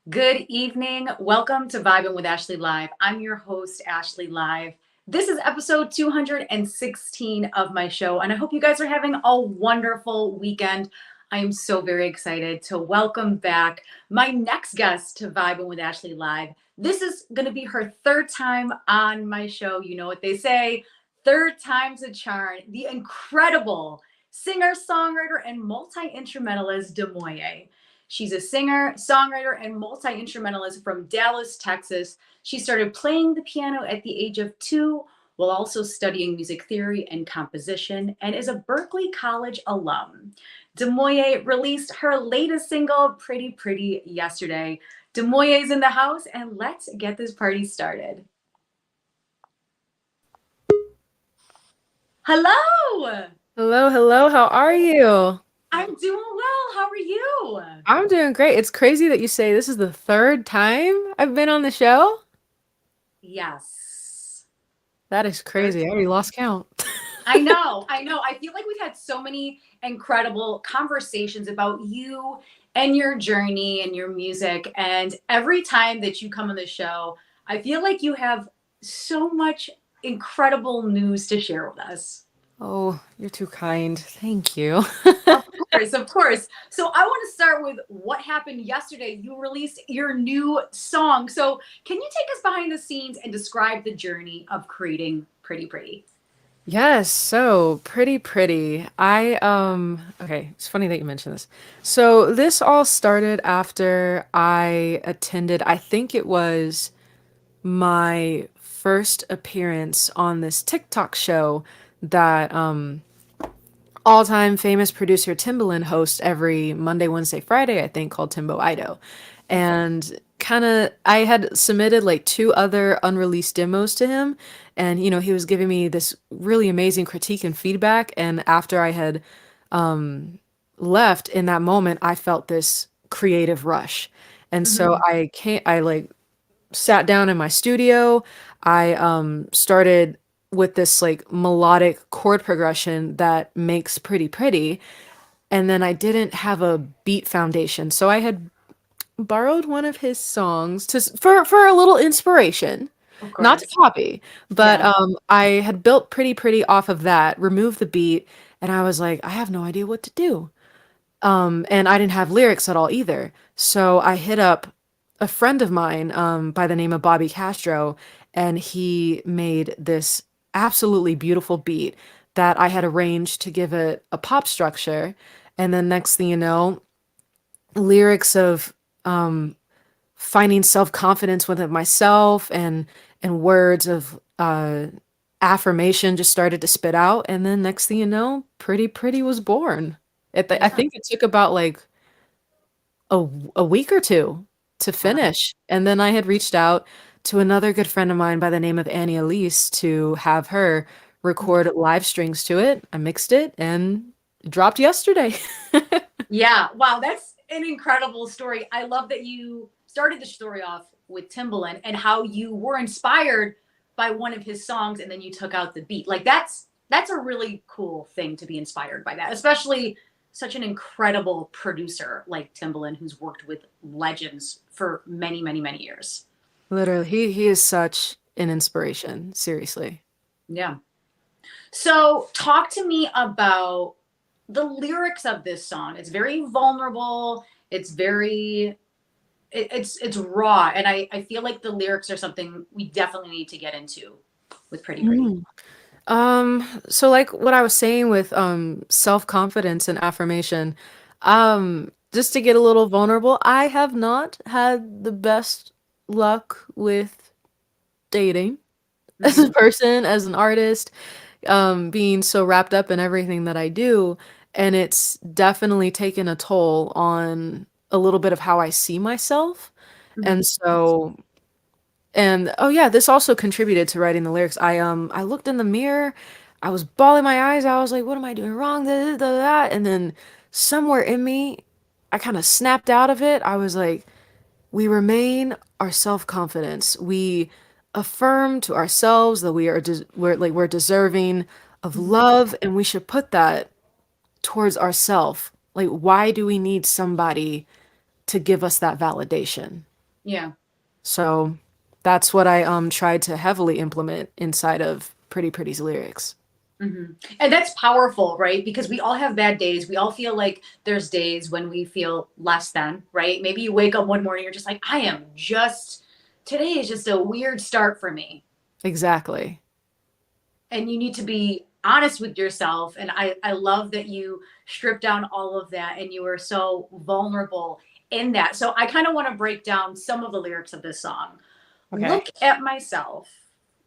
Good evening. Welcome to Vibin with Ashley Live. I'm your host, Ashley Live. This is episode 216 of my show, and I hope you guys are having a wonderful weekend. I am so very excited to welcome back my next guest to Vibin with Ashley Live. This is going to be her third time on my show. You know what they say, third time's a charm. The incredible singer, songwriter, and multi-instrumentalist Damoyee. She's a singer, songwriter, and multi-instrumentalist from Dallas, Texas. She started playing the piano at the age of 2 while also studying music theory and composition, and is a Berklee College alum. Damoyee released her latest single, Pretty Pretty, yesterday. Damoyee's in the house, and let's get this party started. Hello! Hello. How are you? I'm doing well. How are you? I'm doing great. It's crazy that you say this is the third time I've been on the show. Yes. That is crazy. I already lost count. I know. I feel like we've had so many incredible conversations about you and your journey and your music. And every time that you come on the show, I feel like you have so much incredible news to share with us. Oh, you're too kind. Thank you. Of course. So I want to start with what happened yesterday. You released your new song. So can you take us behind the scenes and describe the journey of creating Pretty Pretty? Yes, so Pretty Pretty. Okay, it's funny that you mentioned this. So this all started after I attended, I think it was my first appearance on this TikTok show that all-time famous producer Timbaland hosts every Monday, Wednesday, Friday, I think, called Timbo Ido. And I had submitted like 2 other unreleased demos to him, and he was giving me this really amazing critique and feedback. And after I had left in that moment, I felt this creative rush. And so I like sat down in my studio. I started with this like melodic chord progression that makes Pretty Pretty, and then I didn't have a beat foundation. So I had borrowed one of his songs for a little inspiration, Of not to course. copy, but Yeah. I had built Pretty Pretty off of that, removed the beat, and I was like, I have no idea what to do. And I didn't have lyrics at all either. So I hit up a friend of mine by the name of Bobby Castro, and he made this absolutely beautiful beat that I had arranged to give it a pop structure. And then next thing you know, lyrics of finding self-confidence within myself and words of affirmation just started to spit out. And then next thing you know, Pretty Pretty was born. I Yeah. think it took about like a week or two to Wow. finish. And then I had reached out to another good friend of mine by the name of Annie Elise to have her record live strings to it. I mixed it and it dropped yesterday. Yeah. Wow. That's an incredible story. I love that you started the story off with Timbaland and how you were inspired by one of his songs and then you took out the beat. Like that's a really cool thing to be inspired by that, especially such an incredible producer like Timbaland who's worked with legends for many, many, many years. Literally, he is such an inspiration, seriously. Yeah. So talk to me about the lyrics of this song. It's very vulnerable. It's very it's raw. And I feel like the lyrics are something we definitely need to get into with Pretty Pretty. Mm. So like what I was saying with self-confidence and affirmation, just to get a little vulnerable, I have not had the best luck with dating as a Mhm. person, as an artist, being so wrapped up in everything that I do, and it's definitely taken a toll on a little bit of how I see myself. Mhm. And so and oh yeah, this also contributed to writing the lyrics. I looked in the mirror, I was bawling my eyes out. I was like, what am I doing wrong? Da. And then somewhere in me, I kind of snapped out of it. I was like, we remain our self-confidence. We affirm to ourselves that we're deserving of Mhm. love, and we should put that towards ourself. Like, why do we need somebody to give us that validation? Yeah. So that's what I tried to heavily implement inside of Pretty Pretty's lyrics. And that's powerful, right? Because we all have bad days. We all feel like there's days when we feel less than, right? Maybe you wake up one morning, you're just like, today is just a weird start for me. Exactly. And you need to be honest with yourself. And I love that you stripped down all of that and you were so vulnerable in that. So I kind of want to break down some of the lyrics of this song. Okay. Look at myself,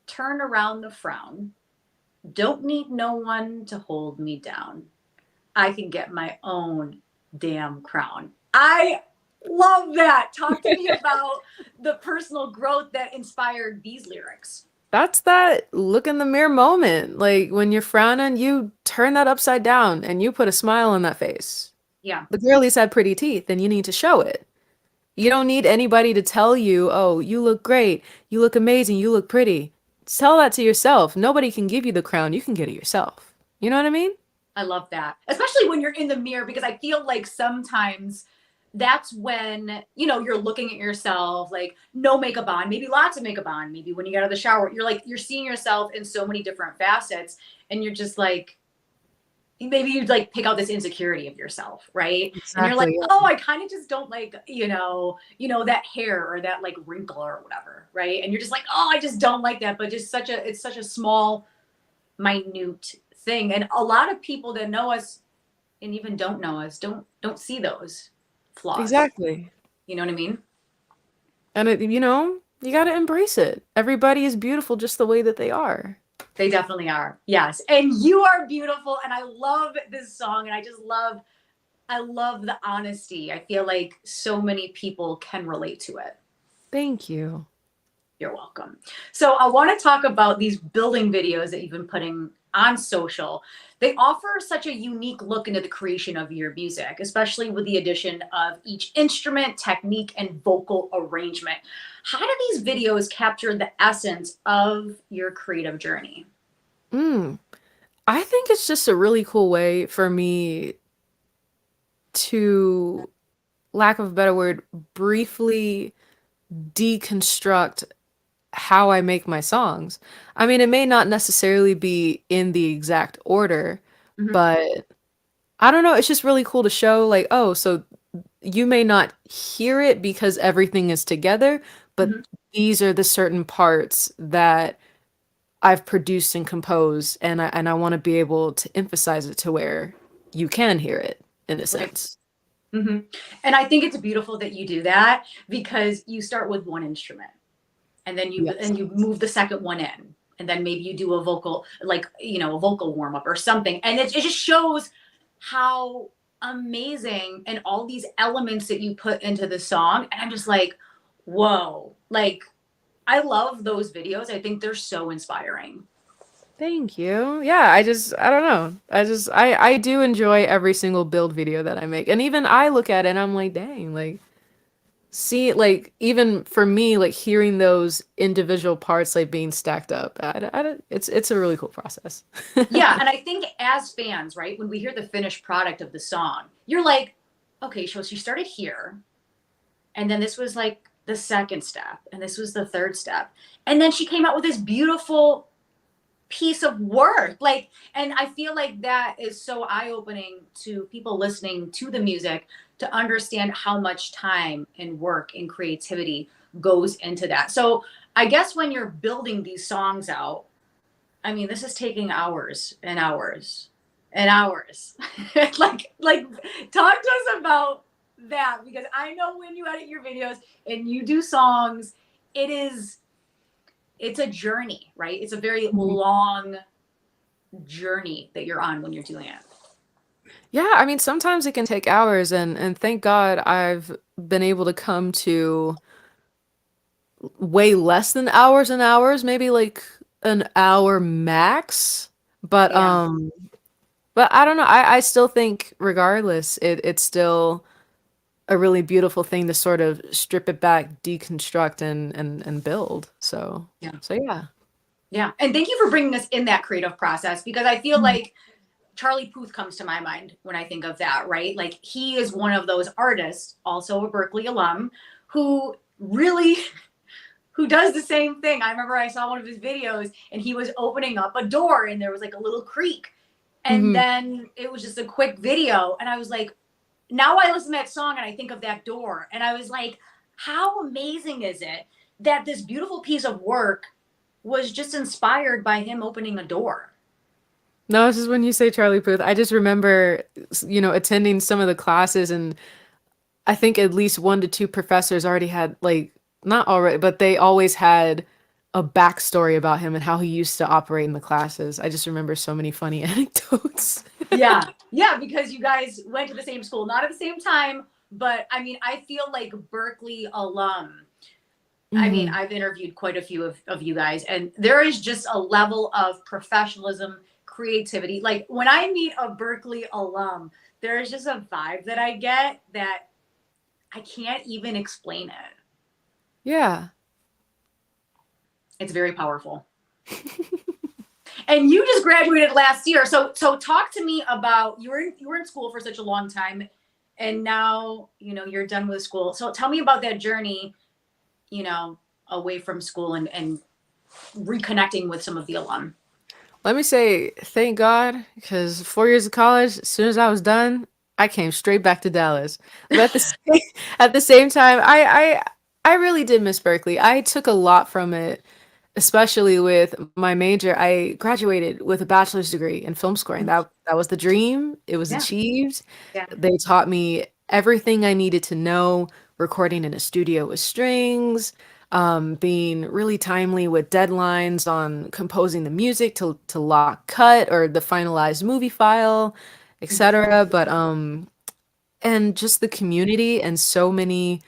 turn around the frown. Don't need no one to hold me down. I can get my own damn crown. I love that. Talk to me about the personal growth that inspired these lyrics. That's that look in the mirror moment. Like when you're frowning, you turn that upside down and you put a smile on that face. Yeah. The girlie's had pretty teeth and you need to show it. You don't need anybody to tell you, oh, you look great, you look amazing, you look pretty. Tell that to yourself. Nobody can give you the crown. You can get it yourself. You know what I mean? I love that. Especially when you're in the mirror, because I feel like sometimes that's when, you're looking at yourself, like no makeup on, maybe lots of makeup on, maybe when you get out of the shower, you're seeing yourself in so many different facets and you're just like, maybe you'd like pick out this insecurity of yourself, right? And you're like, Exactly. oh, I kind of just don't like, that hair or that like wrinkle or whatever, right? And you're just like, oh, I just don't like that. But just it's such a small, minute thing. And a lot of people that know us and even don't know us don't see those flaws. Exactly. You know what I mean? And you got to embrace it. Everybody is beautiful just the way that they are. They definitely are. Yes. And you are beautiful. And I love this song. And I love the honesty. I feel like so many people can relate to it. Thank you. You're welcome. So I want to talk about these building videos that you've been putting on social. They offer such a unique look into the creation of your music, especially with the addition of each instrument, technique, and vocal arrangement. How do these videos capture the essence of your creative journey? I think it's just a really cool way for me to, lack of a better word, briefly deconstruct how I make my songs. I mean, it may not necessarily be in the exact order, Mhm. but I don't know. It's just really cool to show, like, oh, so you may not hear it because everything is together, but Mhm. these are the certain parts that I've produced and composed, and I want to be able to emphasize it to where you can hear it in a Right. sense. Mhm. And I think it's beautiful that you do that because you start with one instrument and then Yes. you move the second one in and then maybe you do a vocal like a vocal warm up or something and it just shows how amazing and all these elements that you put into the song and I'm just like whoa, like I love those videos. I think they're so inspiring. Thank you. Yeah, I don't know. I do enjoy every single build video that I make. And even I look at it and I'm like, dang, like see like even for me like hearing those individual parts like being stacked up. It's a really cool process. Yeah, and I think as fans, right, when we hear the finished product of the song, you're like, okay, so she started here, and then this was like the second step, and this was the third step, and then she came out with this beautiful piece of work. Like, and I feel like that is so eye-opening to people listening to the music to understand how much time and work and creativity goes into that. So I guess when you're building these songs out, I mean, this is taking hours and hours and hours. like talk to us about that because I know when you edit your videos and you do songs, it's a journey, right? It's a very long journey that you're on when you're doing it. Yeah, I mean sometimes it can take hours and thank God I've been able to come to way less than hours and hours, maybe like an hour max. But Yeah. but I don't know. I still think regardless, it's still a really beautiful thing to sort of strip it back, deconstruct and build. Yeah. So yeah. Yeah. And thank you for bringing us in that creative process because I feel Mhm. like Charlie Puth comes to my mind when I think of that, right? Like he is one of those artists, also a Berklee alum, who really who does the same thing. I remember I saw one of his videos and he was opening up a door and there was like a little creak. And Mhm. then it was just a quick video. And I was like, now I listen to that song and I think of that door. And I was like, how amazing is it that this beautiful piece of work was just inspired by him opening a door? No, this is when you say Charlie Puth. I just remember, attending some of the classes, and I think at least one to two professors already had, like, not already, but they always had a backstory about him and how he used to operate in the classes. I just remember so many funny anecdotes. Yeah. Yeah. Because you guys went to the same school, not at the same time, but I mean, I feel like Berklee alum. I mean, Mhm. I've interviewed quite a few of you guys, and there is just a level of professionalism, creativity. Like when I meet a Berklee alum, there is just a vibe that I get that I can't even explain it. Yeah. It's very powerful. And you just graduated last year. So talk to me about you were in school for such a long time and now, you're done with school. So tell me about that journey, away from school and reconnecting with some of the alum. Let me say thank God, because 4 years of college, as soon as I was done, I came straight back to Dallas. But at the same time, I really did miss Berkeley. I took a lot from it, especially with my major. I graduated with a bachelor's degree in film scoring. That was the dream. It was Yeah. achieved. Yeah. They taught me everything I needed to know, recording in a studio with strings, being really timely with deadlines on composing the music to lock cut or the finalized movie file, etc. But and just the community and so many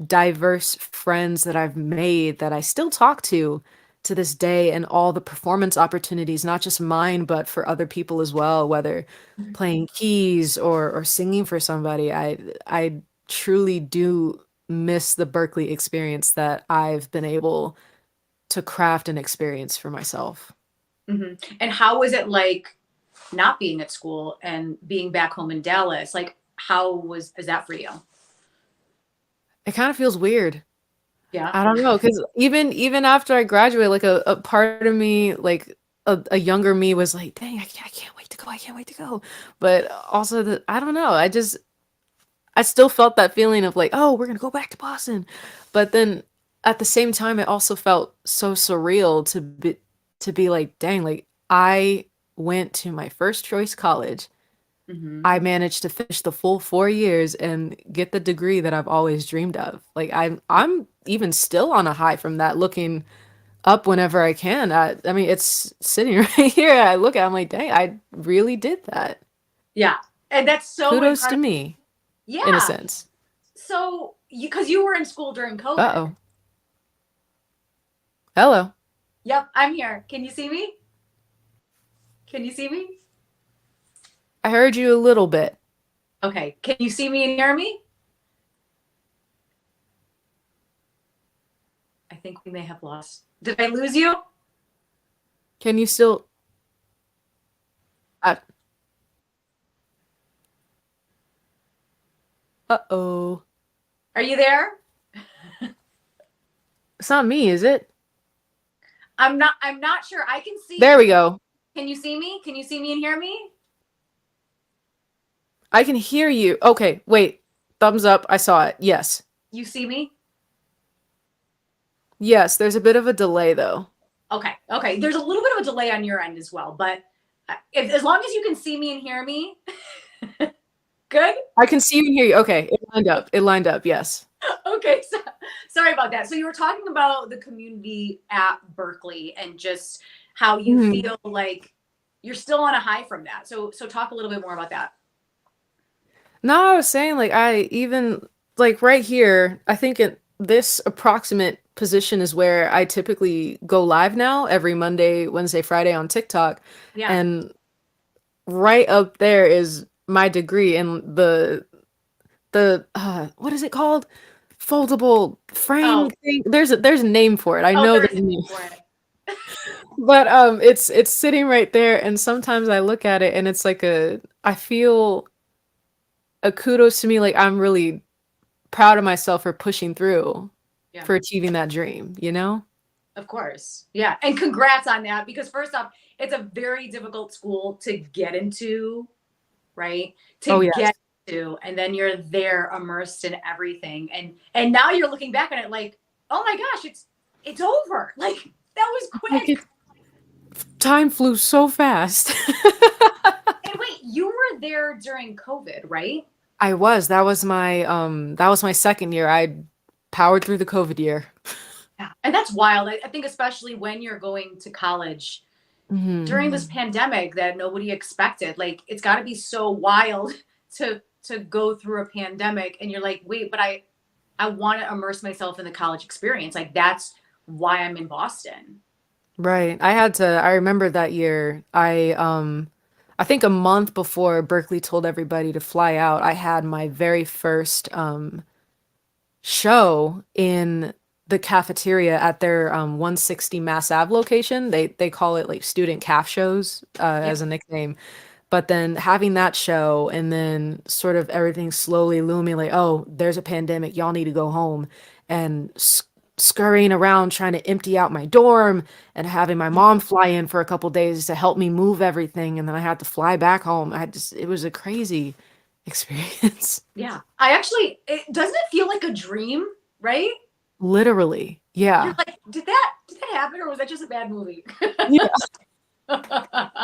diverse friends that I've made that I still talk to this day, and all the performance opportunities, not just mine, but for other people as well, whether playing keys or singing for somebody. I truly do miss the Berkeley experience that I've been able to craft and experience for myself. Hmm. And how was it like not being at school and being back home in Dallas? Like, is that for you? It kind of feels weird. Yeah. I don't know, because even after I graduated, like a part of me, like a younger me, was like, "Dang, I can't wait to go! I can't wait to go!" But also, I don't know. I still felt that feeling of like, "Oh, we're gonna go back to Boston," but then at the same time, it also felt so surreal to be like, "Dang, like I went to my first choice college. Hmm. I managed to finish the full 4 years and get the degree that I've always dreamed of." Like I'm even still on a high from that, looking up whenever I can. I mean, it's sitting right here. I look at it, I'm like, dang, I really did that. Yeah. And that's so Kudos to incredible. me, in a Yeah. sense. So because you were in school during COVID. Uh-oh. Hello. Yep, I'm here. Can you see me? Can you see me? I heard you a little bit. Okay. Can you see me and hear me? I think we may have lost. Did I lose you? Can you still uh, uh-oh. Are you there? It's not me, is it? I'm not sure. I can see There we you. go. Can you see me? Can you see me and hear me? I can hear you. Okay, wait. Thumbs up. I saw it. Yes. You see me? Yes, there's a bit of a delay though. Okay. Okay. There's a little bit of a delay on your end as well, but as long as you can see me and hear me, good. I can see you and hear you. Okay, it lined up. It lined up. Yes. Okay. So, sorry about that. So you were talking about the community at Berklee and just how you Mhm. feel like you're still on a high from that. So talk a little bit more about that. No, I was saying, like, I even, like, right here, I think this approximate position is where I typically go live now every Monday, Wednesday, Friday on TikTok. Yeah. And right up there is my degree in the what is it called? Foldable frame Oh, thing. There's a name for it. I oh, know there's there's a a name name. for it. But it's sitting right there, and sometimes I look at it and it's like I feel a kudos to me, like I'm really proud of myself for pushing through. Yeah. for achieving that dream, you know? Of course. Yeah. And congrats on that because first off, it's a very difficult school to get into, right? To Oh, get yes. to, and then you're there immersed in everything. And now you're looking back on it like, oh my gosh, it's over. Like that was Like quick. it time flew so fast. And wait, you were there during COVID, right? I was. That was my second year. I powered through the COVID year. Yeah. And that's wild. I think especially when you're going to college Mhm. during this pandemic that nobody expected. Like it's got to be so wild to go through a pandemic and you're like, "Wait, but I want to immerse myself in the college experience." Like that's why I'm in Boston. Right. I remember that year. I think a month before Berklee told everybody to fly out, I had my very first show in the cafeteria at their 160 Mass Ave location. They call it like student calf shows Yeah. as a nickname. But then having that show and then sort of everything slowly looming like, oh, there's a pandemic, y'all need to go home, and scurrying around trying to empty out my dorm and having my mom fly in for a couple days to help me move everything, and then I had to fly back home. It was a crazy experience. Yeah. I actually it doesn't it feel like a dream, right? Literally. You're Yeah. like, did that happen or was that just a bad movie? Yeah.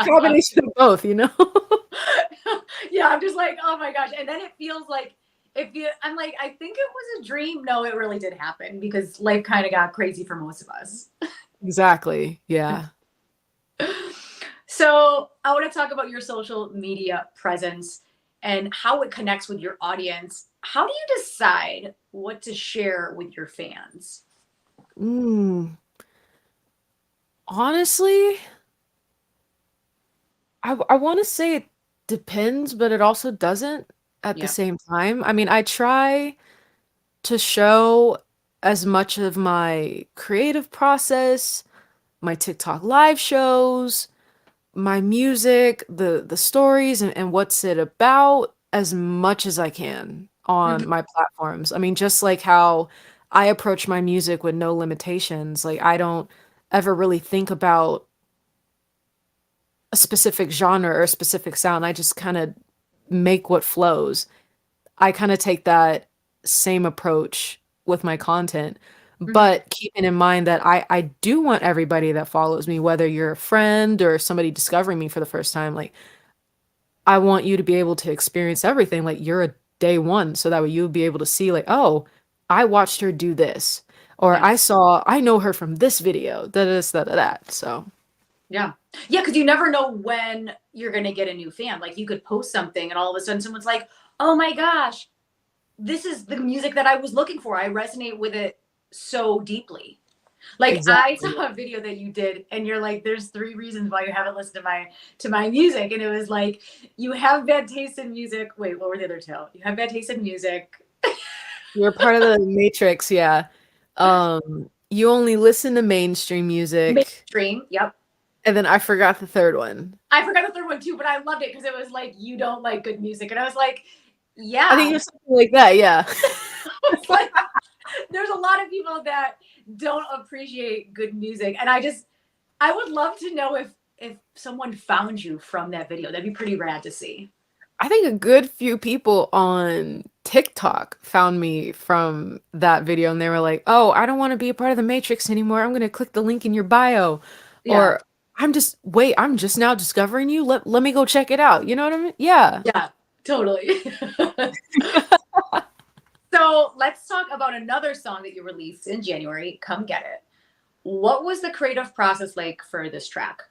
Combination of both, you know? Yeah, I'm just like, oh my gosh. And then it feels like if you I'm like, I think it was a dream. No, it really did happen because life kind of got crazy for most of us. Exactly. Yeah. So I want to talk about your social media presence and how it connects with your audience. How do you decide what to share with your fans? Mm. Honestly, I want to say it depends, but it also doesn't at the Yeah. same time. I mean, I try to show as much of my creative process, my TikTok live shows, my music, the stories and what's it about as much as I can Mhm. on my platforms. I mean, just like how I approach my music with no limitations. Like I don't ever really think about a specific genre or a specific sound. I just kind of make what flows. I kind of take that same approach with my content, Mhm. but keeping in mind that I do want everybody that follows me, whether you're a friend or somebody discovering me for the first time, like I want you to be able to experience everything. Like you're a day one, so that way you'll be able to see like, oh, I watched her do this, or Yeah. I know her from this video, da this, da da that. So Yeah. Yeah, because you never know when you're gonna get a new fan. Like you could post something and all of a sudden someone's like, oh my gosh, this is the music that I was looking for. I resonate with it so deeply. Like I exactly. saw a video that you did and you're like, there's three reasons why you haven't listened to my music. And it was like, you have bad taste in music. Wait, what were the other two? You have bad taste in music. You're part of the matrix, yeah. You only listen to mainstream music, Mainstream. Yep. and then I forgot the third one. I forgot the third one too, but I loved it because it was like, you don't like good music. And I was like, I think it yeah. was something like that, yeah. It's like there's a lot of people that don't appreciate good music. And I would love to know if someone found you from that video. That'd be pretty rad to see. I think a good few people on TikTok found me from that video and they were like, "Oh, I don't want to be a part of the Matrix anymore. I'm going to click the link in your bio." Yeah. Or I'm just now discovering you. Let me go check it out. You know what I mean? Yeah. Yeah, totally. So let's talk about another song that you released in January, Come Get It. What was the creative process like for this track?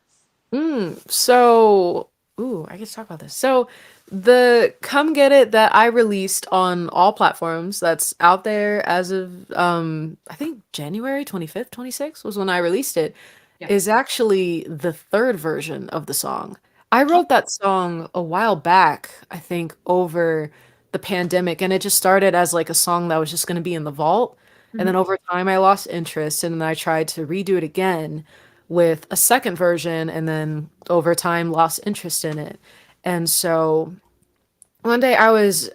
So, ooh, I get to talk about this. So, the Come Get It that I released on all platforms that's out there as of I think January 25th, 26th was when I released it, Yeah. is actually the third version of the song. I wrote that song a while back, I think over the pandemic, and it just started as like a song that was just going to be in the vault. And Mhm. then over time I lost interest and then I tried to redo it again with a second version and then over time lost interest in it. And so one day I was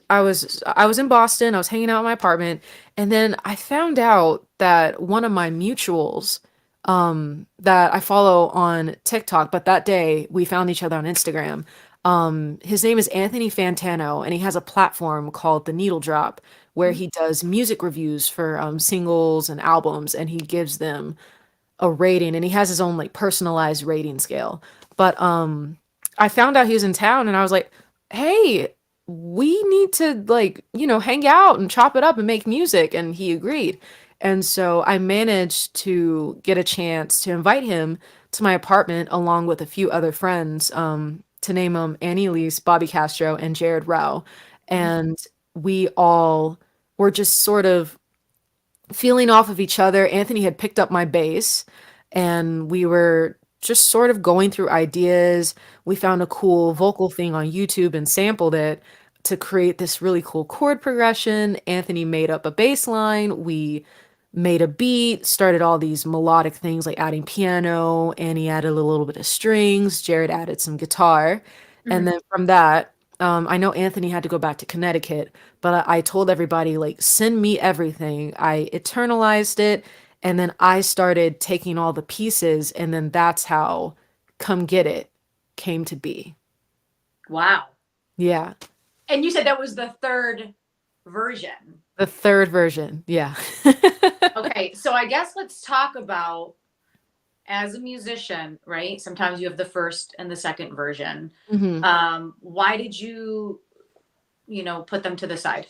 in Boston. I was hanging out in my apartment, and then I found out that one of my mutuals that I follow on TikTok, but that day we found each other on Instagram. His name is Anthony Fantano, and he has a platform called The Needle Drop where he does music reviews for singles and albums, and he gives them a rating, and he has his own like personalized rating scale. But I found out he was in town, and I was like, "Hey, we need to like, hang out and chop it up and make music." And he agreed. And so I managed to get a chance to invite him to my apartment along with a few other friends, to name them Annie Elise, Bobby Castro, and Jared Rao. And we all were just sort of feeling off of each other. Anthony had picked up my bass, and we were just sort of going through ideas. We found a cool vocal thing on YouTube and sampled it to create this really cool chord progression. Anthony made up a bass line. We made a beat, started all these melodic things like adding piano. Annie added a little bit of strings. Jared added some guitar. And Mhm. then from that, I know Anthony had to go back to Connecticut, but I told everybody, like, send me everything. I eternalized it, and then I started taking all the pieces, and then that's how Come Get It came to be. Wow. Yeah. And you said that was the third version. The third version. Yeah. Okay, so I guess let's talk about as a musician, right? Sometimes you have the first and the second version. hmm Why did you, put them to the side?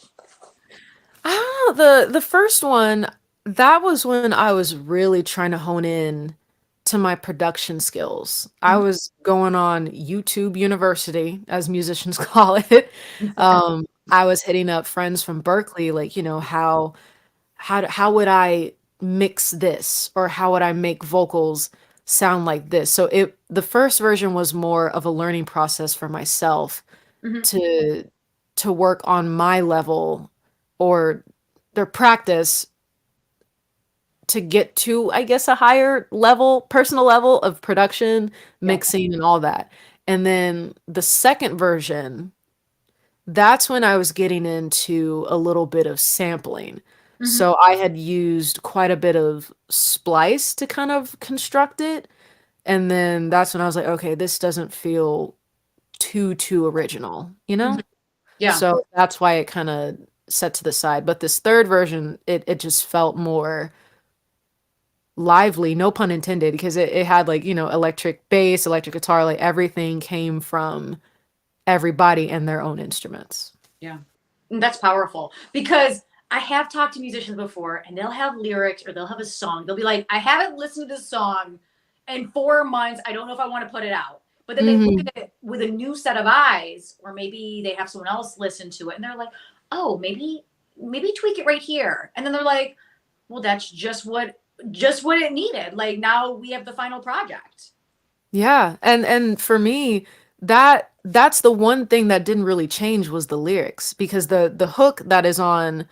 the first one, that was when I was really trying to hone in to my production skills. I Mhm. was going on YouTube University, as musicians call it. I was hitting up friends from Berklee, like, how would I mix this, or how would I make vocals sound like this? So the first version was more of a learning process for myself Mhm. to work on my level, or their practice, to get to, I guess, a higher level, personal level of production, Yeah. mixing, and all that. And then the second version, that's when I was getting into a little bit of sampling. Mhm. So I had used quite a bit of splice to kind of construct it. And then that's when I was like, okay, this doesn't feel too original, you know? Mhm. Yeah. So that's why it kind of set to the side. But this third version, it just felt more lively, no pun intended, because it had like, electric bass, electric guitar, like everything came from everybody and their own instruments. Yeah. And that's powerful because I have talked to musicians before and they'll have lyrics or they'll have a song. They'll be like, I haven't listened to this song in 4 months. I don't know if I want to put it out. But then they look hmm at it with a new set of eyes, or maybe they have someone else listen to it and they're like, oh, maybe tweak it right here. And then they're like, well, that's just what it needed. Like now we have the final project. Yeah, and for me, that's the one thing that didn't really change was the lyrics, because the hook that is on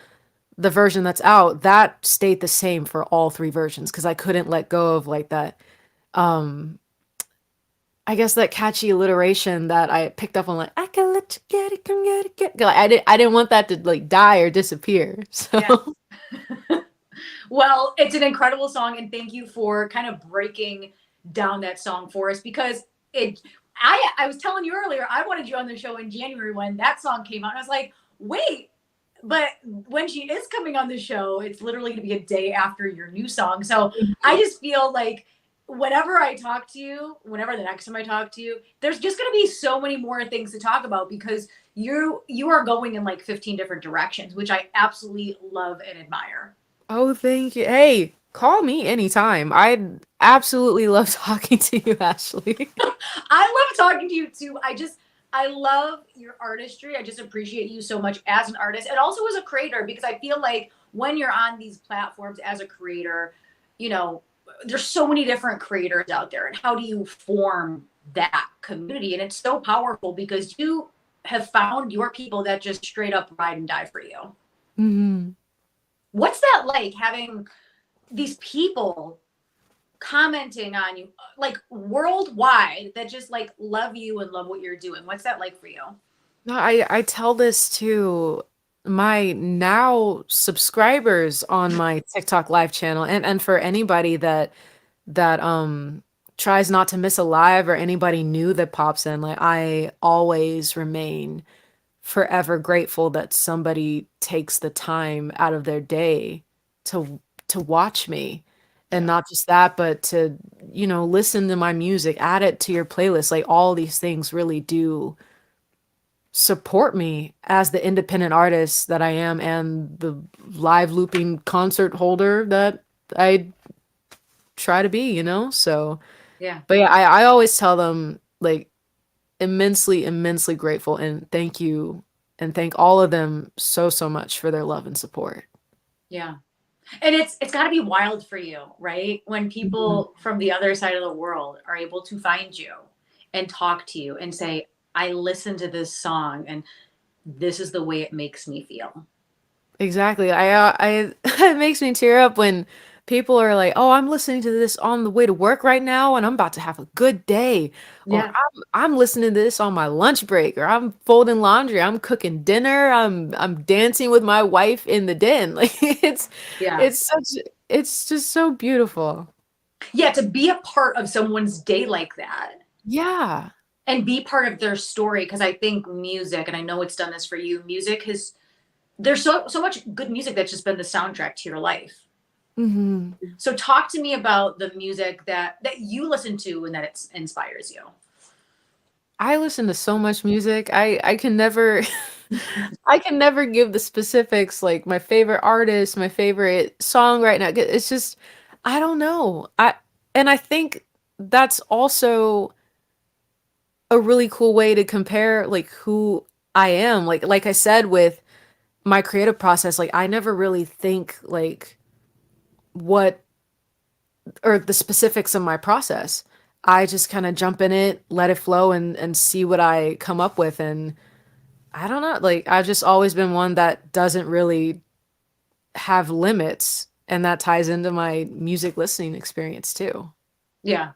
the version that's out, that stayed the same for all three versions, because I couldn't let go of like that, um I guess that catchy alliteration that I picked up on, like, I can let you get it, come get it, get. Like, I didn't want that to like die or disappear. Yeah. So Well, it's an incredible song, and thank you for kind of breaking down that song for us because it. I was telling you earlier, I wanted you on the show in January when that song came out, and I was like, wait, but when she is coming on the show, it's literally going to be a day after your new song. So I just feel like whenever I talk to you, whenever the next time I talk to you, there's just going to be so many more things to talk about because you are going in like 15 different directions, which I absolutely love and admire. oh, thank you. Hey, call me anytime. I'd absolutely love talking to you, Ashley. I love talking to you too. I love your artistry. I just appreciate you so much as an artist and also as a creator because I feel like when you're on these platforms as a creator, you know, there's so many different creators out there and how do you form that community? And it's so powerful because you have found your people that just straight up ride and die for you. hmm What's that like having these people commenting on you like worldwide that just like love you and love what you're doing? What's that like for you? No, I tell this to my now subscribers on my TikTok live channel, and for anybody that tries not to miss a live, or anybody new that pops in. Like, I always remain forever grateful that somebody takes the time out of their day to watch me. And Yeah. not just that, but to, listen to my music, add it to your playlist. Like, all these things really do support me as the independent artist that I am, and the live looping concert holder that I try to be, So, Yeah. but yeah, I always tell them, like, immensely, immensely grateful, and thank you, and thank all of them so, so much for their love and support. Yeah. And it's got to be wild for you, right? When Mhm. people from the other side of the world are able to find you and talk to you and say, "I listened to this song and this is the way it makes me feel." Exactly. It makes me tear up when people are like, "Oh, I'm listening to this on the way to work right now, and I'm about to have a good day," or Yeah. I'm listening to this on my lunch break," or "I'm folding laundry, I'm cooking dinner, I'm dancing with my wife in the den." Like, Yeah. it's such it's just so beautiful. Yeah, to be a part of someone's day like that Yeah. and be part of their story, because I think music, and I know it's done this for you, music has there's so much good music that's just been the soundtrack to your life. hmm So talk to me about the music that you listen to and that it inspires you. I listen to so much music. I can never I can never give the specifics, like my favorite artist, my favorite song right now. It's just, I don't know. I think that's also a really cool way to compare, like, who I am. Like I said, with my creative process, like, I never really think like what or the specifics of my process. I just kind of jump in it, let it flow, and see what I come up with. And I don't know, like, I've just always been one that doesn't really have limits, and that ties into my music listening experience too. Yeah.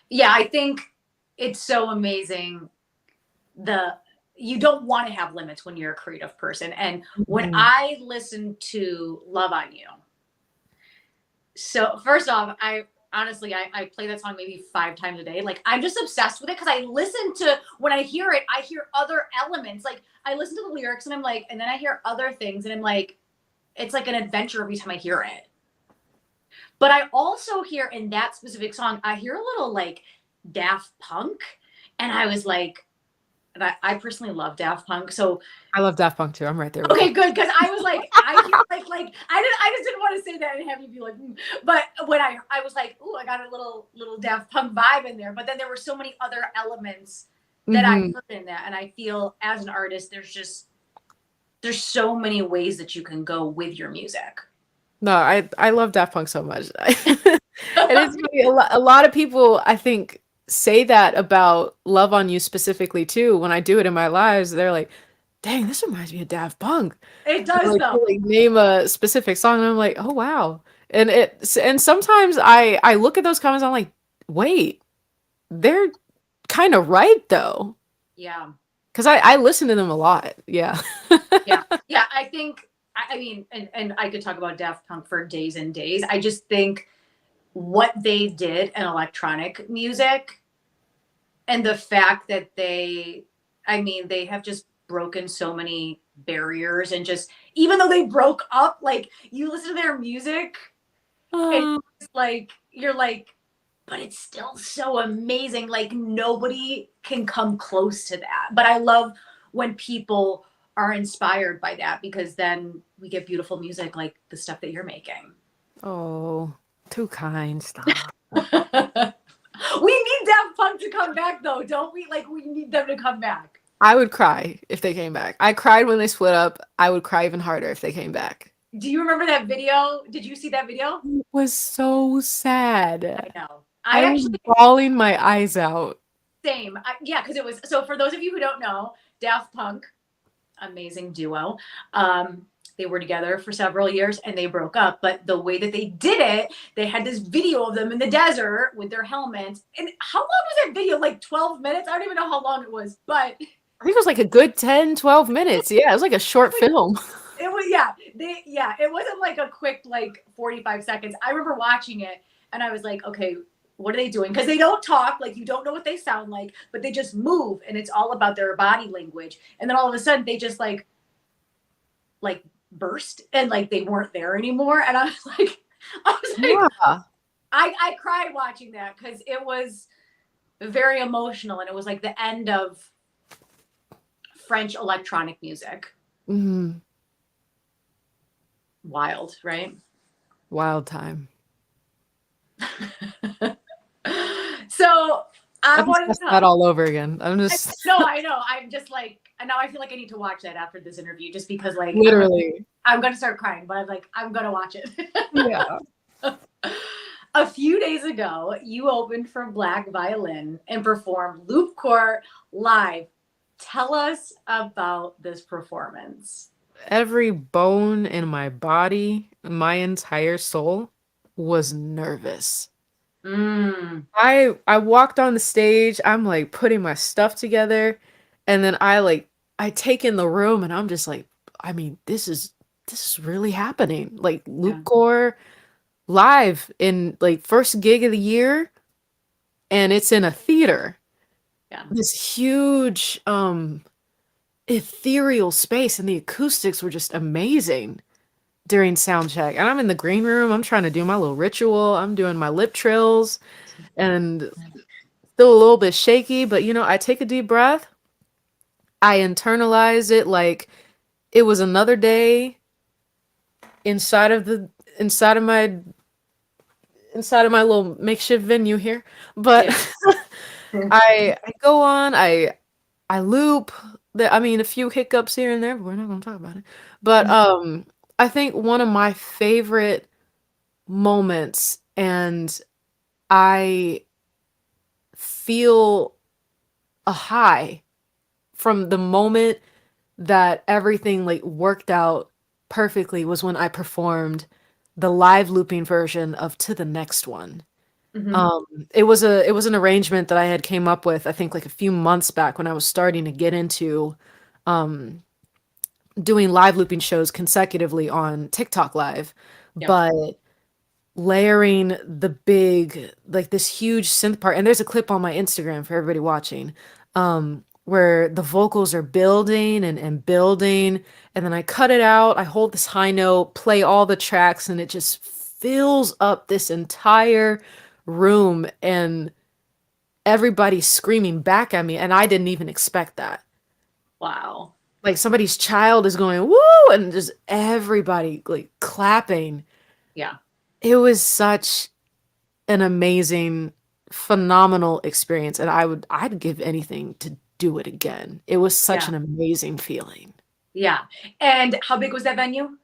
Yeah, I think it's so amazing. The You don't want to have limits when you're a creative person. And when Mhm. I listen to Love on You, so first off, I honestly I play that song maybe 5 times a day. Like, I'm just obsessed with it because I listen to when I hear it, I hear other elements. Like, I listen to the lyrics and I'm like, and then I hear other things and I'm like, it's like an adventure every time I hear it. But I also hear in that specific song, I hear a little like Daft Punk. And I was like, and I personally love Daft Punk. So I love Daft Punk too. I'm right there with you. okay, good. Cause I was like, I hear like I just didn't want to say that and have you be like, mm. But when I was like, ooh, I got a little Daft Punk vibe in there. But then there were so many other elements that I hmm heard in that. And I feel as an artist, there's so many ways that you can go with your music. No, I love Daft Punk so much. And it's funny, a lot of people, I think, say that about Love on You specifically too. When I do it in my lives, they're like, "Dang, this reminds me of Daft Punk." It And, does like, though. they'll, like, name a specific song, and I'm like, "Oh wow." And sometimes I look at those comments, I'm like, "Wait, they're kind of right though." Yeah. Because I listen to them a lot. Yeah. Yeah. Yeah. I think I mean, and I could talk about Daft Punk for days and days. I just think what they did in electronic music and the fact that I mean, they have just broken so many barriers and just even though they broke up, like you listen to their music and Oh. it's like you're like, but it's still so amazing. Like nobody can come close to that. But I love when people are inspired by that because then we get beautiful music like the stuff that you're making. Oh, too kind. Stop. We need Daft Punk to come back though, don't we? Like we need them to come back. I would cry if they came back. I cried when they split up. I would cry even harder if they came back. Do you remember that video? Did you see that video? It was so I sad. know. I I was actually bawling my eyes out. same. Yeah, because it was so for those of you who don't know, Daft Punk, amazing duo. Um, they were together for several years and they broke up. But the way that they did it, they had this video of them in the desert with their helmets. And how long was that video? Like 12 minutes? I don't even know how long it was, but I think it was like a good 10, 12 minutes. Yeah, it was like a short Like, film. it was, yeah, it wasn't like a quick like 45 seconds. I remember watching it and I was like, okay, what are they doing? Because they don't talk, like you don't know what they sound like, but they just move and it's all about their body language. And then all of a sudden they just like burst and like they weren't there anymore. And I was like, Yeah. I cried watching that because it was very emotional and it was like the end of French electronic music. Hmm. Wild, right? Wild time. So I I just wanted to that talk. all over again. I'm just No, I know. I'm just like, and now I feel like I need to watch that after this interview, just because like literally. I'm gonna start crying, but I'm like, I'm gonna watch it. Yeah. A few days ago, you opened for Black Violin and performed Loop Core live. Tell us about this performance. Every bone in my body, my entire soul was nervous. Mm, I walked on the stage, I'm like putting my stuff together, and then I take in the room and I'm just like, I mean, this is really happening. Like yeah, Loopcore live in like first gig of the year, and it's in a theater. yeah, This huge ethereal space, and the acoustics were just amazing during sound check. And I'm in the green room, I'm trying to do my little ritual, I'm doing my lip trills and still a little bit shaky, but I take a deep breath. I internalize it like it was another day inside of the inside of my inside of my little makeshift venue here. But yeah. I go on, I loop. I mean, a few hiccups here and there, but we're not gonna talk about it. But I think one of my favorite moments, and I feel a high from the moment that everything like worked out perfectly, was when I performed the live looping version of To the Next One. Mhm. It was an arrangement that I had came up with, I think like a few months back when I was starting to get into um doing live looping shows consecutively on TikTok Live. Yep. But layering the big, like this huge synth part, and there's a clip on my Instagram for everybody watching, where the vocals are building and building, and then I cut it out, I hold this high note, play all the tracks, and it just fills up this entire room, and everybody's screaming back at me, and I didn't even expect that. Wow. Like somebody's child is going woo, and just everybody like clapping. Yeah. It was such an amazing, phenomenal experience, and I'd give anything to do it again. It was such Yeah. an amazing feeling. Yeah. And how big was that venue?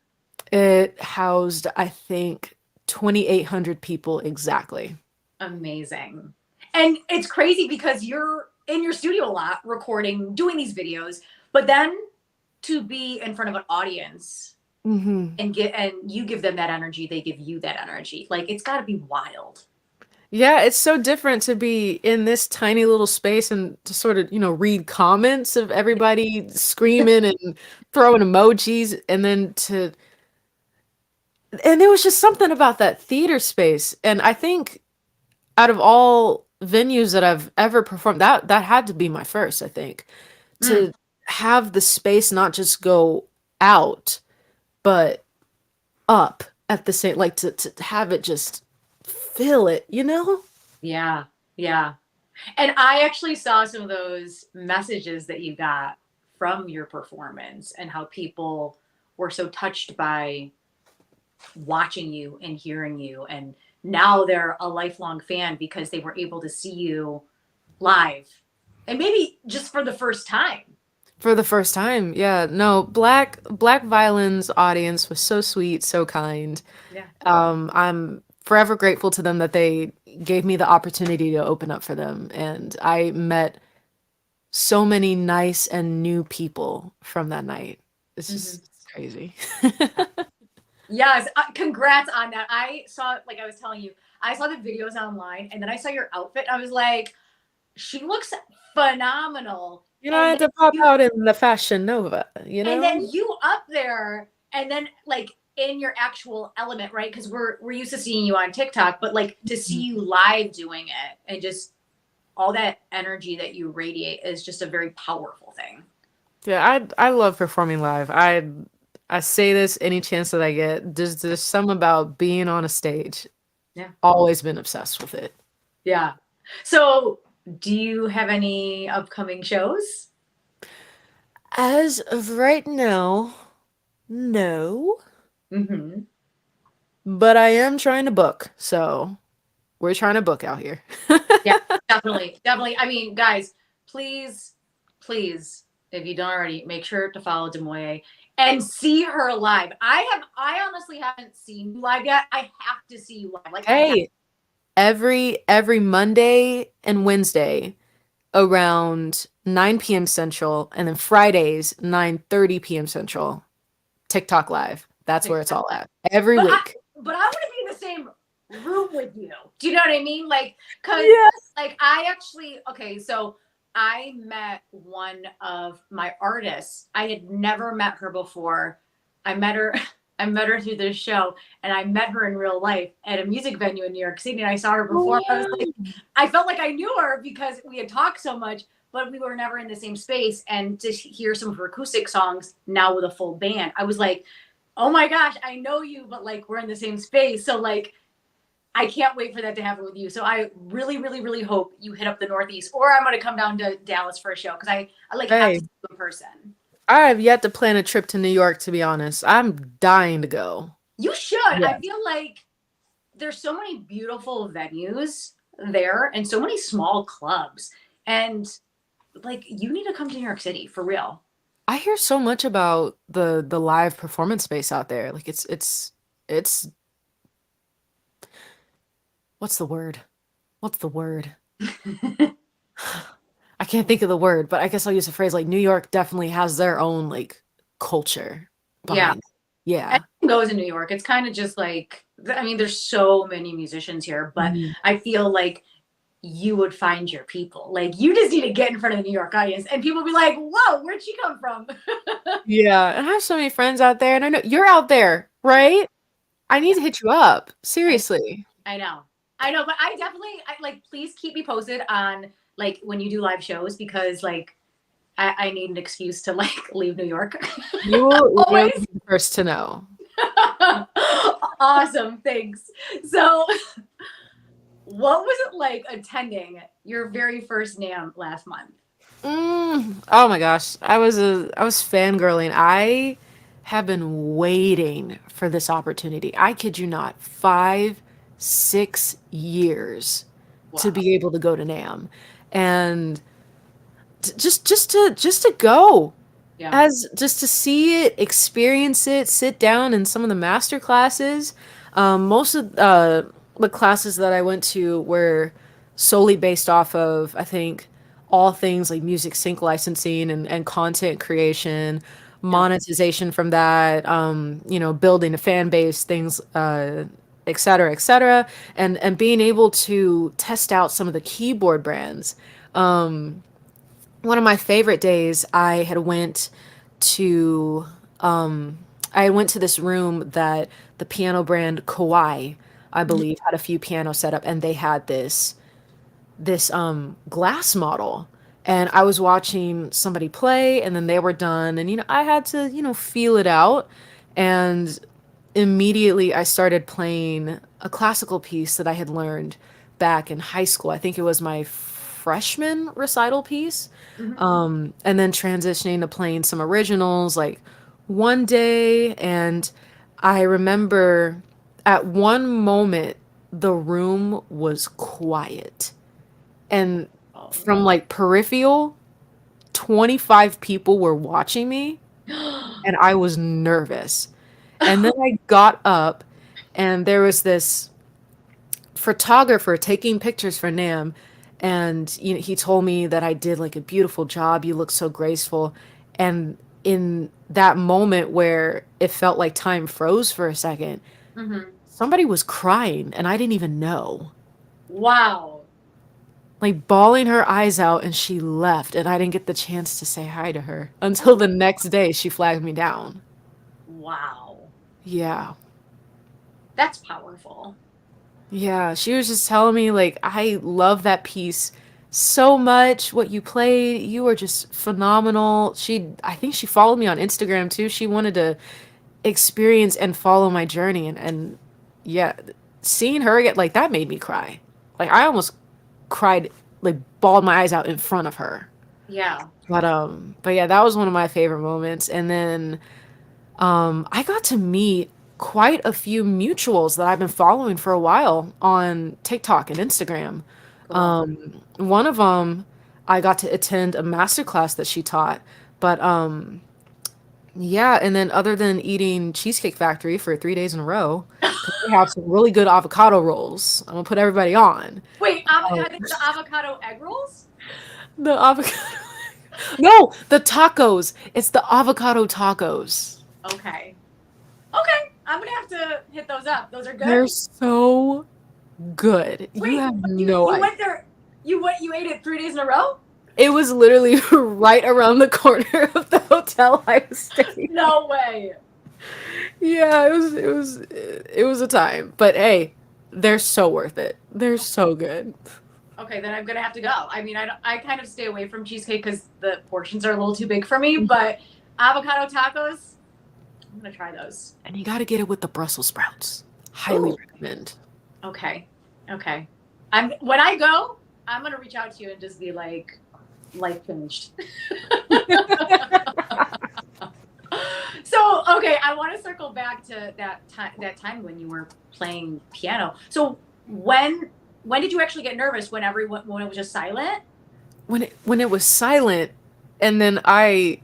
It housed, I think, 2,800 people exactly. Amazing. And it's crazy because you're in your studio a lot recording, doing these videos, but then to be in front of an audience Hmm. and you give them that energy, they give you that energy. Like it's got to be wild. Yeah, it's so different to be in this tiny little space and to sort of, read comments of everybody screaming and throwing emojis, and then and there was just something about that theater space. And I think out of all venues that I've ever performed, that had to be my first, I think. Mm, To have the space not just go out, but up at the same, like to have it just fill it, you know? yeah. Yeah. And I actually saw some of those messages that you got from your performance and how people were so touched by watching you and hearing you. And now they're a lifelong fan because they were able to see you live and maybe just for the first time. For the first time. Yeah. No, Black Violin's audience was so sweet, so kind. Yeah. I'm forever grateful to them that they gave me the opportunity to open up for them, and I met so many nice and new people from that night. It's Mhm. just it's crazy. Yes. Congrats on that. I saw, like I was telling you, I saw the videos online and then I saw your outfit. I was like, she looks phenomenal and I had then to pop you out in the Fashion Nova, you and know? then you up there, and then like in your actual element, right? Because we're used to seeing you on TikTok, but like to see you live doing it and just all that energy that you radiate is just a very powerful thing. Yeah, I love performing live. I say this any chance that I get. There's some about being on a stage. Yeah. Always been obsessed with it. Yeah. So, do you have any upcoming shows? As of right now, no. Mm-hmm. But I am trying to book, so we're trying to book out here. Yeah, definitely. Definitely. I mean, guys, please, please, if you don't already, make sure to follow Damoyee and see her live. I honestly haven't seen you live yet. I have to see you live. Like, I have. Hey, every Monday and Wednesday around 9 p.m. Central, and then Fridays 9:30 p.m. Central. TikTok live. That's where it's all at. Every But week. I want to be in the same room with you. Do you know what I mean? Like, cause Yes. like I actually okay, so I met one of my artists. I had never met her before. I met her I met her through this show, and I met her in real life at a music venue in New York City, and I saw her perform. I was like, I felt like I knew her because we had talked so much, but we were never in the same space. And to hear some of her acoustic songs now with a full band, I was like, oh my gosh, I know you, but like we're in the same space. So like I can't wait for that to happen with you. So I really, really, really hope you hit up the Northeast, or I'm gonna come down to Dallas for a show because I like have to Hey, see you in person. I have yet to plan a trip to New York, to be honest. I'm dying to go. You should. Yeah. I feel like there's so many beautiful venues there and so many small clubs. And like you need to come to New York City for real. I hear so much about the live performance space out there. Like it's what's the word? What's the word? I can't think of the word, but I guess I'll use a phrase like New York definitely has their own like culture Yeah. behind it. Yeah. Anything goes in New York. It's kind of just like I mean, there's so many musicians here, but Mhm. I feel like you would find your people. Like you just need to get in front of the New York audience and people will be like, whoa, where'd she come from? Yeah, and I have so many friends out there, and I know you're out there, right? I need to hit you up. I, Seriously. I know. I know, but like please keep me posted on like when you do live shows because like I need an excuse to like leave New York. You will Always. be the first to know. Awesome. Thanks. So what was it like attending your very first NAMM last month? Oh my gosh. I was fangirling. I have been waiting for this opportunity. I kid you not, 5, 6 years to Wow. be able to go to NAMM. And just to go. Yeah. As just to see it, experience it, sit down in some of the master classes. Most of the classes that I went to were solely based off of, I think, all things like music sync licensing and content creation, Yeah. monetization from that, building a fan base, things, et cetera, et cetera, and being able to test out some of the keyboard brands. One of my favorite days, to I went to this room that the piano brand Kawai, I believe, had a few pianos set up, and they had this glass model. And I was watching somebody play, and then they were done, and I had to feel it out. And immediately I started playing a classical piece that I had learned back in high school. I think it was my freshman recital piece. Mhm. And then transitioning to playing some originals like one day. And I remember at one moment the room was quiet. And Oh. from like peripheral, 25 people were watching me, and I was nervous. And then I got up, and there was this photographer taking pictures for Nam, and he told me that I did like a beautiful job. You look so graceful. And in that moment where it felt like time froze for a second, Mhm. somebody was crying, and I didn't even know. Wow. like bawling her eyes out, and she left, and I didn't get the chance to say hi to her Oh until my, the next day she flagged me down. wow. Yeah. That's powerful. Yeah, she was just telling me like I love that piece so much. What you played, you were just phenomenal. I think she followed me on Instagram too. She wanted to experience and follow my journey, and yeah, seeing her get like that made me cry. Like I almost cried, like bawled my eyes out in front of her. Yeah. But yeah, that was one of my favorite moments. And then I got to meet quite a few mutuals that I've been following for a while on TikTok and Instagram. Cool. One of them, I got to attend a master class that she taught. But yeah, and then other than eating Cheesecake Factory for 3 days in a row, 'cause they have some really good avocado rolls. I'm gonna put everybody on. Wait, Oh. I think the avocado egg rolls? The avocado. No, the tacos. It's the avocado tacos. Okay. Okay. I'm gonna have to hit those up. Those are good. They're so good. Wait, You have you, no you idea. went there. You ate it 3 days in a row? It was literally right around the corner of the hotel I was staying. No way. Yeah, it was a time. But hey, they're so worth it. They're so good. Okay, then I'm gonna have to go. I mean, I kind of stay away from cheesecake because the portions are a little too big for me. But avocado tacos, I'm gonna try those. And you got to get it with the Brussels sprouts. Highly Ooh. recommend. Okay. Okay. When I go, I'm gonna reach out to you and just be like, life changed. So okay, I want to circle back to that time when you were playing piano. So when did you actually get nervous? When it was just silent? When it was silent, and then I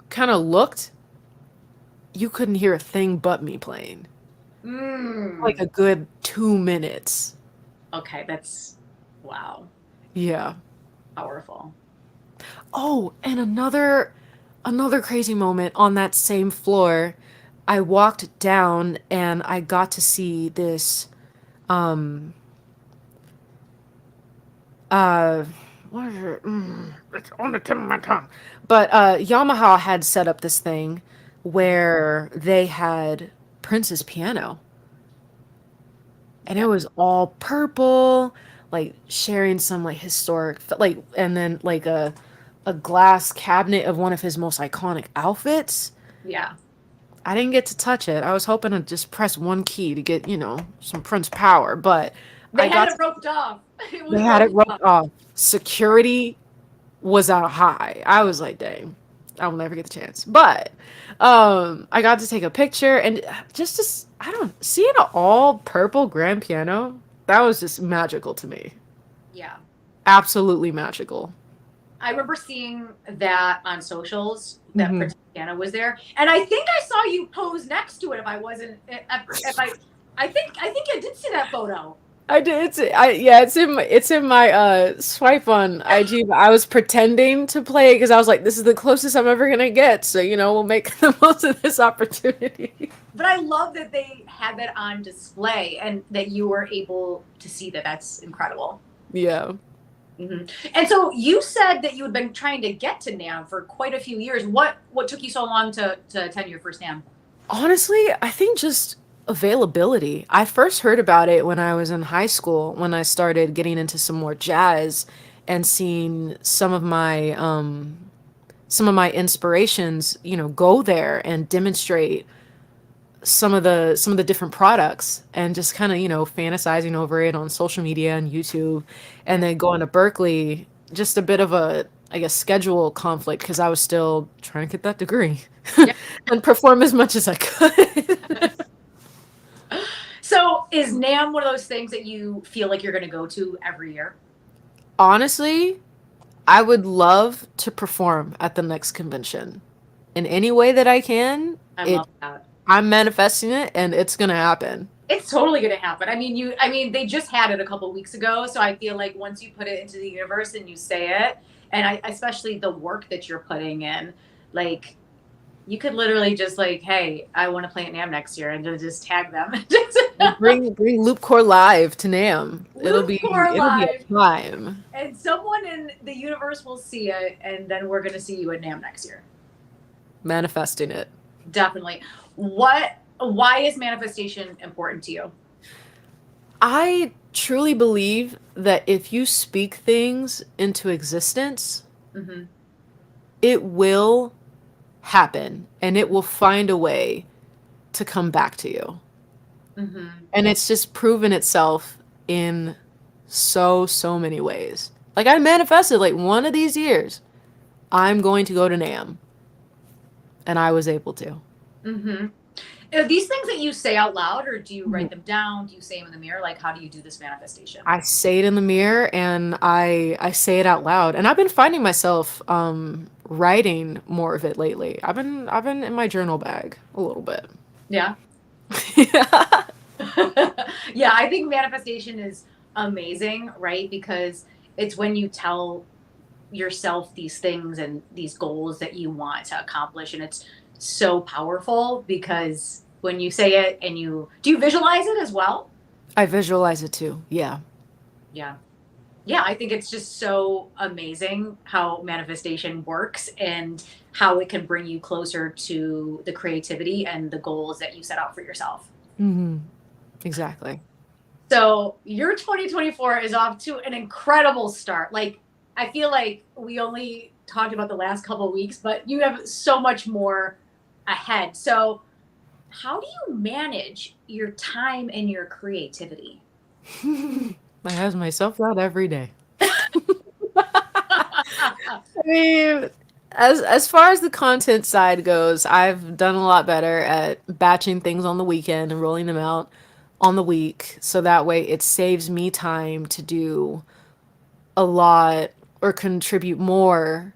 kind of looked, you couldn't hear a thing but me playing. Like a good 2 minutes. Okay, that's wow, Yeah. powerful. Oh, and another crazy moment on that same floor. I walked down and I got to see this um uh what is it? It's on the tip of my tongue. But Yamaha had set up this thing where they had Prince's piano. And it Yeah, was all purple, like sharing some like historic like, and then like a glass cabinet of one of his most iconic outfits. yeah. I didn't get to touch it. I was hoping to just press one key to get, some Prince power, but They I had got it roped off. It they was had it roped off. roped off. Security was out high. I was like, dang, I will never get the chance. But I got to take a picture, and just to, I don't seeing an all purple grand piano, that was just magical to me. Yeah. Absolutely magical. I remember seeing that on socials that Hmm. Prince Piano was there, and I think I saw you pose next to it. If I wasn't, if I think I did see that photo. I did. Yeah. It's in my swipe on IG. But I was pretending to play because I was like, this is the closest I'm ever gonna get. So we'll make the most of this opportunity. But I love that they had that on display and that you were able to see that. That's incredible. Yeah. And so you said that you had been trying to get to NAMM for quite a few years. What took you so long to attend your first NAMM? Honestly, I think just availability. I first heard about it when I was in high school, when I started getting into some more jazz and seeing some of my inspirations, go there and demonstrate some of the different products, and just kind of, fantasizing over it on social media and YouTube, and then going to Berklee, just a bit of a, I guess, schedule conflict because I was still trying to get that degree Yeah. and perform as much as I could. So is NAMM one of those things that you feel like you're going to go to every year? Honestly, I would love to perform at the next convention in any way that I can. I It love that. I'm manifesting it, and it's gonna happen. It's totally going to happen. I mean, they just had it a couple weeks ago. So I feel like once you put it into the universe and you say it, and especially the work that you're putting in, like You could literally just like, hey, I want to play at NAMM next year, and just tag them. Bring Loopcore live to Nam. Loop Core It'll be live, a time. and someone in the universe will see it, and then we're gonna see you at NAMM next year. Manifesting it. Definitely. Why is manifestation important to you? I truly believe that if you speak things into existence, Mm-hmm. it will happen and it will find a way to come back to you. Mm-hmm. And it's just proven itself in so many ways. Like I manifested like one of these years, I'm going to go to NAMM. And I was able to. Mm-hmm. Are these things that you say out loud, or do you write Mhm. them down? Do you say them in the mirror? Like, how do you do this manifestation? I say it in the mirror and I say it out loud. And I've been finding myself writing more of it lately. I've been in my journal bag a little bit. Yeah. Yeah. Yeah, I think manifestation is amazing, right? Because it's when you tell yourself these things and these goals that you want to accomplish, and it's so powerful because when you say it and you visualize it as well? I visualize it too. Yeah. Yeah. Yeah, I think it's just so amazing how manifestation works and how it can bring you closer to the creativity and the goals that you set out for yourself. Hmm. Exactly. So your 2024 is off to an incredible start. Like, I feel like we only talked about the last couple of weeks, but you have so much more ahead. So how do you manage your time and your creativity? I ask myself that every day. I mean, as far as the content side goes, I've done a lot better at batching things on the weekend and rolling them out on the week, so that way it saves me time to do a lot or contribute more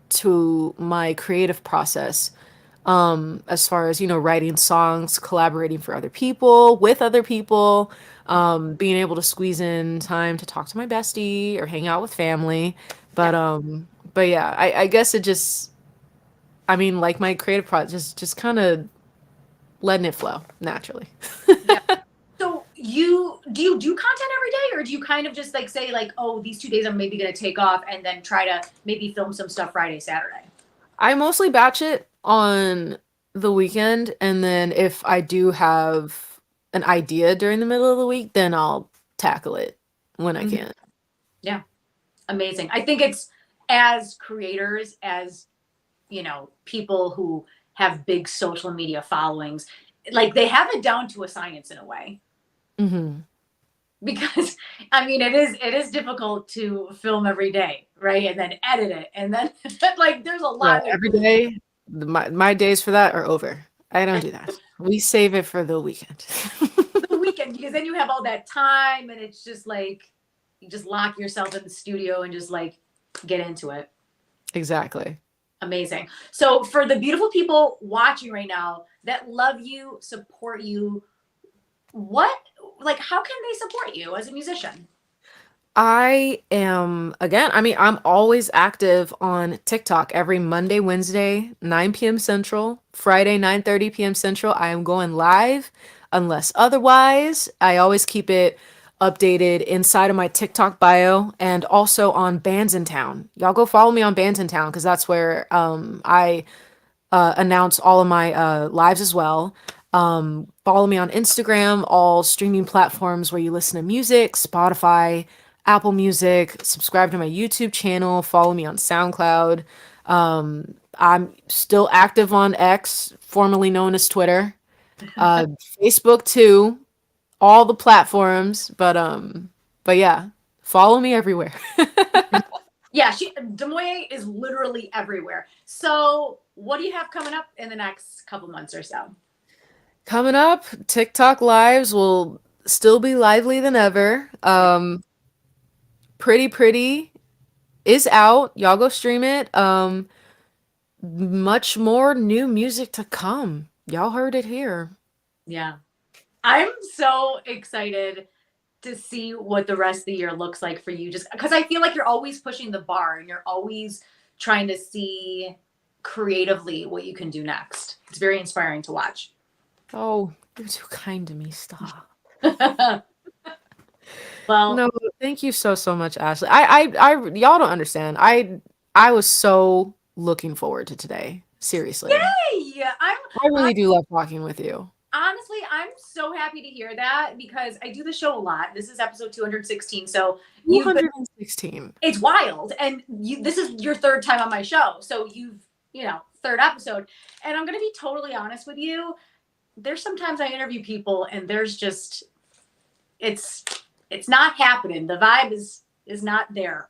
to my creative process. As far as, writing songs, collaborating for other people, with other people, being able to squeeze in time to talk to my bestie or hang out with family. Yeah. But yeah, I guess it just, I mean, like my creative process, just kind of letting it flow naturally. Yeah. So you do content every day, or do you kind of just like say like, oh, these 2 days I'm maybe gonna take off and then try to maybe film some stuff Friday, Saturday? I mostly batch it on the weekend, and then if I do have an idea during the middle of the week, then I'll tackle it when I Mhm. can. Yeah, amazing. I think it's as creators, as people who have big social media followings, like they have it down to a science in a way. Hmm. Because I mean it is difficult to film every day, right? And then edit it, and then like there's a Yeah, lot that every goes day, my days for that are over. I don't do that. We save it for the weekend. the weekend, because then you have all that time, and it's just like you just lock yourself in the studio and just like get into it. Exactly. Amazing. So for the beautiful people watching right now that love you, support you, what, like, how can they support you as a musician? I am, again, I mean, I'm always active on TikTok every Monday, Wednesday, 9 p.m. Central, Friday, 9:30 p.m. Central. I am going live unless otherwise. I always keep it updated inside of my TikTok bio and also on Bands in Town. Y'all go follow me on Bands in Town because that's where I announce all of my lives as well. Follow me on Instagram, all streaming platforms where you listen to music, Spotify, Apple Music. Subscribe to my YouTube channel. Follow me on SoundCloud. I'm still active on X, formerly known as Twitter. Uh, Facebook too. All the platforms, but yeah, follow me everywhere. Yeah, Damoyee is literally everywhere. So what do you have coming up in the next couple months or so? Coming up, TikTok lives will still be lively than ever. Pretty is out. Y'all go stream it. Much more new music to come. Y'all heard it here. Yeah. I'm so excited to see what the rest of the year looks like for you, just because I feel like you're always pushing the bar and you're always trying to see creatively what you can do next. It's very inspiring to watch. Oh, you're too kind to me. Stop. Well, No, thank you so much, Ashley. Y'all don't understand. I was so looking forward to today. Seriously. yay! I really do love talking with you. Honestly, I'm so happy to hear that because I do the show a lot. This is episode 216, so 216. It's wild, and this is your third time on my show, so third episode. And I'm gonna be totally honest with you. There's sometimes I interview people, and there's just it's not happening. The vibe is not there.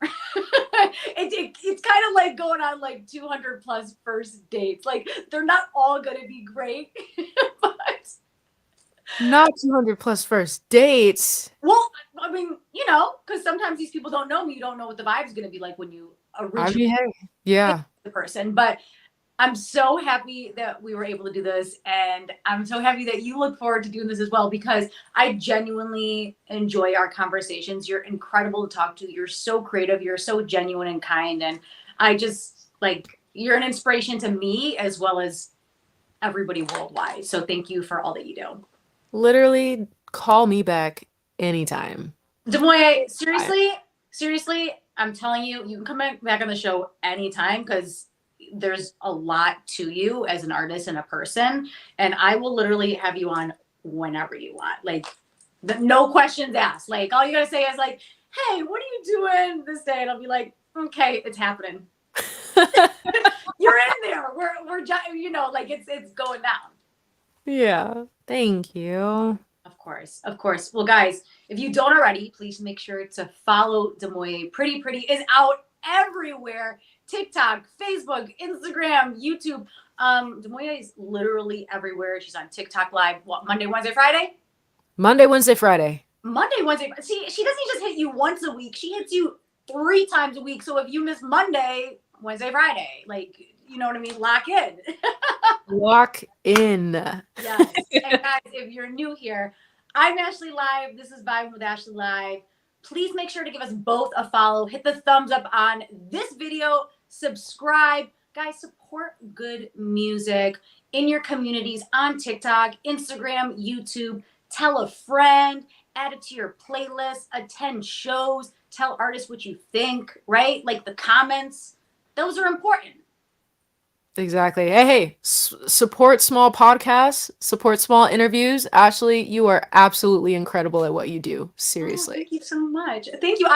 It's kind of like going on like 200 plus first dates. Like they're not all gonna be great, but not 200 plus first dates. Well, I mean, because sometimes these people don't know me. You don't know what the vibe is gonna be like when you originally yeah, the person. But I'm so happy that we were able to do this, and I'm so happy that you look forward to doing this as well, because I genuinely enjoy our conversations. You're incredible to talk to. You're so creative. You're so genuine and kind, and I just you're an inspiration to me as well as everybody worldwide. So thank you for all that you do. Literally, call me back anytime. Damoyee, seriously, I'm telling you, you can come back on the show anytime because there's a lot to you as an artist and a person, and I will literally have you on whenever you want. Like, no questions asked. Like, all you gotta say is like, "Hey, what are you doing this day?" And I'll be like, "Okay, it's happening." You're in there. We're it's going down. Yeah, thank you. Of course. Well, guys, if you don't already, please make sure to follow Damoyee. Pretty is out everywhere. TikTok, Facebook, Instagram, YouTube. Damoyee is literally everywhere. She's on TikTok Live. What, Monday, Wednesday, Friday? Monday, Wednesday, Friday. Monday, Wednesday. See, she doesn't just hit you once a week. She hits you 3 times a week. So if you miss Monday, Wednesday, Friday, you know what I mean? Lock in. Lock in. Yes. And guys, if you're new here, I'm Ashley Live. This is Vibin with Ashley Live. Please make sure to give us both a follow. Hit the thumbs up on this video. Subscribe. Guys, support good music in your communities on TikTok, Instagram, YouTube. Tell a friend. Add it to your playlist. Attend shows. Tell artists what you think, right? Like the comments. Those are important. Exactly. Hey, support small podcasts, support small interviews. Ashley, you are absolutely incredible at what you do. Seriously. Oh, thank you so much. Thank you.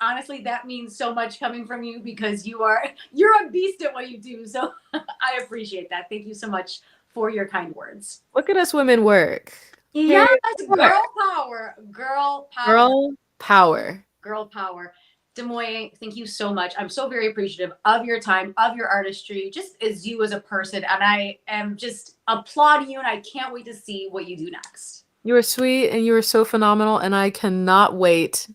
Honestly, that means so much coming from you because you're a beast at what you do. So I appreciate that. Thank you so much for your kind words. Look at us women work. Yes, girl power. Girl power. Girl power. Girl power. Damoyee, thank you so much. I'm so very appreciative of your time, of your artistry, just as you as a person. And I am just applauding you, and I can't wait to see what you do next. You are sweet, and you are so phenomenal, and I cannot wait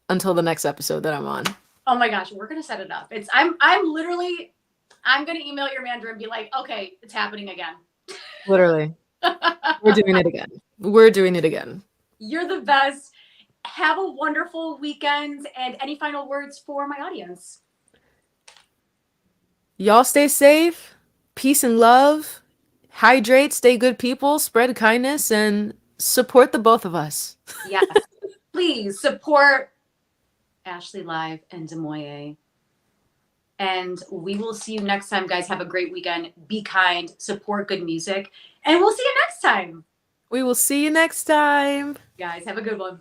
until the next episode that I'm on. Oh my gosh, we're gonna set it up. I'm gonna email your manager and be like, okay, it's happening again. Literally. We're doing it again. We're doing it again. You're the best. Have a wonderful weekend, and any final words for my audience? Y'all stay safe, peace and love, hydrate, stay good people, spread kindness, and support the both of us. Yes. Please support Ashley Live and Damoyee. And we will see you next time, guys. Have a great weekend. Be kind, support good music, and we'll see you next time. We will see you next time. Guys, have a good one.